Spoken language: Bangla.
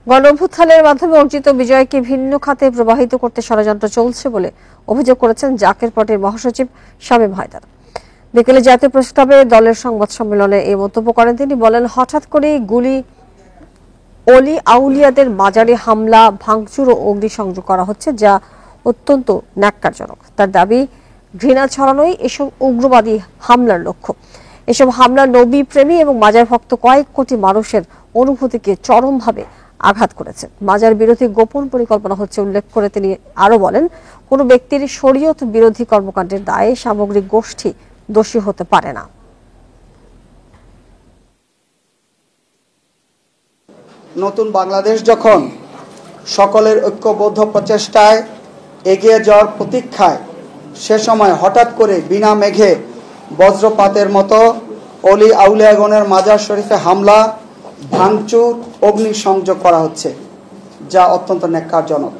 গণঅভ্যুত্থানের মাধ্যমে অর্জিত বিজয়কে ভিন্ন খাতে প্রবাহিত করতে ষড়যন্ত্র চলছে বলে অভিযোগ করেছেন জাকের পার্টির মহাসচিব শামীম হায়দার। বিকেলে জাতীয় প্রেসক্লাবে দলের সংবাদ সম্মেলনে এই মন্তব্য করেন তিনি। বলেন, হঠাৎ করে অলি আউলিয়াদের মাজারে হামলা, ভাঙচুর ও অগ্নিসংযোগ করা হচ্ছে, যা অত্যন্ত ন্যাক্কারজনক। তার দাবি, ঘৃণা ছড়ানোই এসব উগ্রবাদী হামলার লক্ষ্য। এসব হামলা নবী প্রেমী এবং মাজার ভক্ত কয়েক কোটি মানুষের অনুভূতিকে চরমভাবে আঘাত করেছে। মাজার বিরোধী গোপন পরিকল্পনা হচ্ছে উল্লেখ করে তিনি আরো বলেন, কোনো ব্যক্তির শরীয়ত বিরোধী কর্মকাণ্ডের দায়ে সামগ্রিক গোষ্ঠী দোষী হতে পারে না। নতুন বাংলাদেশ যখন সকলের ঐক্যবদ্ধ প্রচেষ্টায় এগিয়ে যাওয়ার প্রতীক্ষায়, সে সময় হঠাৎ করে বিনা মেঘে বজ্রপাতের মতো অলি আউলিয়াগণের মাজার শরীফে হামলা, ভাঙচুর, অগ্নিসংযোগ করা হচ্ছে, যা অত্যন্ত ন্যাক্কারজনক।